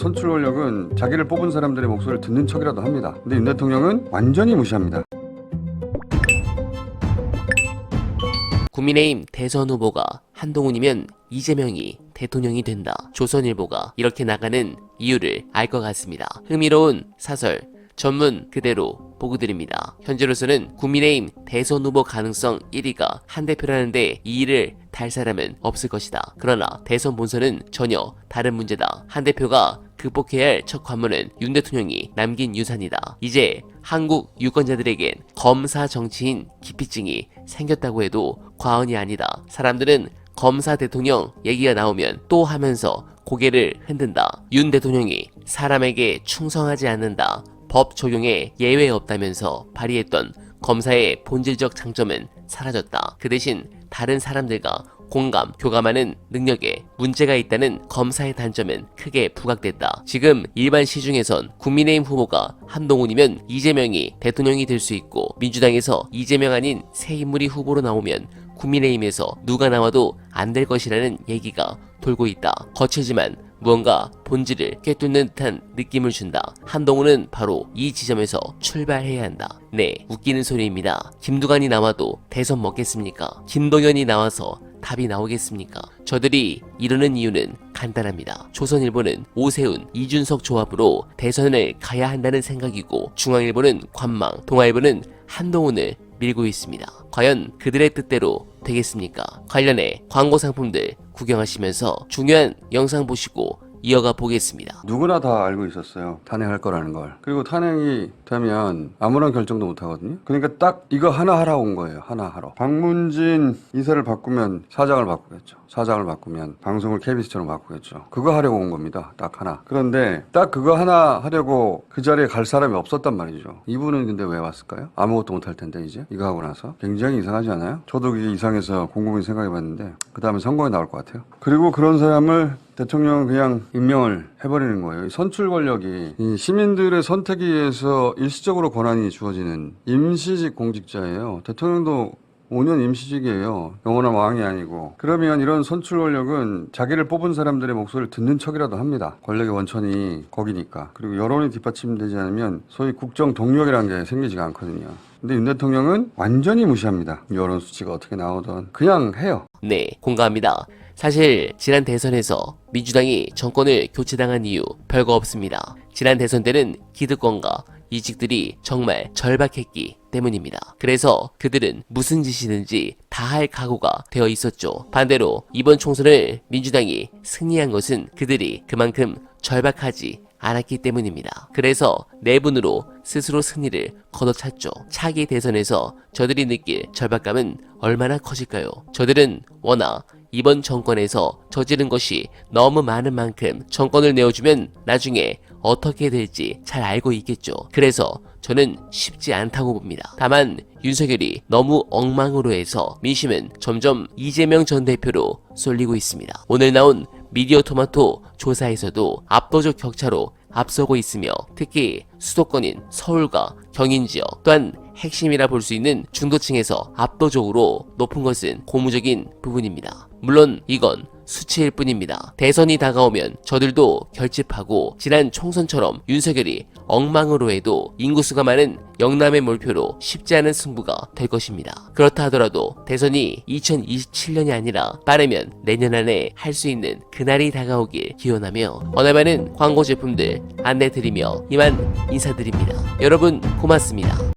선출 권력은 자기를 뽑은 사람들의 목소리를 듣는 척이라도 합니다. 근데 윤 대통령은 완전히 무시합니다. 국민의힘 대선 후보가 한동훈이면 이재명이 대통령이 된다. 조선일보가 이렇게 나가는 이유를 알 것 같습니다. 흥미로운 사설 전문 그대로 보고드립니다. 현재로서는 국민의힘 대선 후보 가능성 1위가 한 대표라는데 이 일을 달 사람은 없을 것이다. 그러나 대선 본선은 전혀 다른 문제다. 한 대표가 극복해야 할 첫 관문은 윤 대통령이 남긴 유산이다. 이제 한국 유권자들에겐 검사 정치인 기피증이 생겼다고 해도 과언이 아니다. 사람들은 검사 대통령 얘기가 나오면 또 하면서 고개를 흔든다. 윤 대통령이 사람에게 충성하지 않는다. 법 적용에 예외 없다면서 발휘했던 검사의 본질적 장점은 사라졌다. 그 대신 다른 사람들과 공감, 교감하는 능력에 문제가 있다는 검사의 단점은 크게 부각됐다. 지금 일반 시중에선 국민의힘 후보가 한동훈이면 이재명이 대통령이 될 수 있고 민주당에서 이재명 아닌 새 인물이 후보로 나오면 국민의힘에서 누가 나와도 안 될 것이라는 얘기가 돌고 있다. 거칠지만 무언가 본질을 꿰뚫는 듯한 느낌을 준다. 한동훈은 바로 이 지점에서 출발해야 한다. 네, 웃기는 소리입니다. 김두관이 나와도 대선 먹겠습니까? 김동연이 나와서 답이 나오겠습니까? 저들이 이러는 이유는 간단합니다. 조선일보는 오세훈, 이준석 조합으로 대선을 가야 한다는 생각이고 중앙일보는 관망, 동아일보는 한동훈을 밀고 있습니다. 과연 그들의 뜻대로 되겠습니까? 관련해 광고 상품들 구경하시면서 중요한 영상 보시고 이어가 보겠습니다. 누구나 다 알고 있었어요. 탄핵할 거라는 걸. 그리고 탄핵이 되면 아무런 결정도 못 하거든요. 그러니까 딱 이거 하나 하러 온 거예요. 하나 하러. 박문진 이사를 바꾸면 사장을 바꾸겠죠. 사장을 바꾸면 방송을 KBS처럼 바꾸겠죠. 그거 하려고 온 겁니다. 딱 하나. 그런데 딱 그거 하나 하려고 그 자리에 갈 사람이 없었단 말이죠. 이분은 근데 왜 왔을까요? 아무것도 못 할 텐데 이제 이거 하고 나서 굉장히 이상하지 않아요? 저도 그게 이상해서 곰곰이 생각해봤는데 그 다음에 선거에 나올 것 같아요. 그리고 그런 사람을 대통령 그냥 임명을 해버리는 거예요. 선출 권력이 이 시민들의 선택에 의해서 일시적으로 권한이 주어지는 임시직 공직자예요. 대통령도 5년 임시직이에요. 영원한 왕이 아니고. 그러면 이런 선출 권력은 자기를 뽑은 사람들의 목소리를 듣는 척이라도 합니다. 권력의 원천이 거기니까. 그리고 여론이 뒷받침되지 않으면 소위 국정 동력이라는 게 생기지가 않거든요. 근데 윤 대통령은 완전히 무시합니다. 여론 수치가 어떻게 나오든 그냥 해요. 네, 공감합니다. 사실 지난 대선에서 민주당이 정권을 교체당한 이유 별거 없습니다. 지난 대선 때는 기득권과 이직들이 정말 절박했기 때문입니다. 그래서 그들은 무슨 짓이든지 다 할 각오가 되어 있었죠. 반대로 이번 총선을 민주당이 승리한 것은 그들이 그만큼 절박하지 않았기 때문입니다. 그래서 내분으로 스스로 승리를 거둬찼죠. 차기 대선에서 저들이 느낄 절박감은 얼마나 커질까요? 저들은 워낙 이번 정권에서 저지른 것이 너무 많은 만큼 정권을 내어주면 나중에 어떻게 될지 잘 알고 있겠죠. 그래서 저는 쉽지 않다고 봅니다. 다만 윤석열이 너무 엉망으로 해서 민심은 점점 이재명 전 대표로 쏠리고 있습니다. 오늘 나온 미디어 토마토 조사에서도 압도적 격차로 앞서고 있으며 특히 수도권인 서울과 경인 지역 또한 핵심이라 볼 수 있는 중도층에서 압도적으로 높은 것은 고무적인 부분입니다. 물론 이건 수치일 뿐입니다. 대선이 다가오면 저들도 결집하고 지난 총선처럼 윤석열이 엉망으로 해도 인구수가 많은 영남의 몰표로 쉽지 않은 승부가 될 것입니다. 그렇다 하더라도 대선이 2027년이 아니라 빠르면 내년 안에 할 수 있는 그날이 다가오길 기원하며 오늘 많은 광고 제품들 안내드리며 이만 인사드립니다. 여러분 고맙습니다.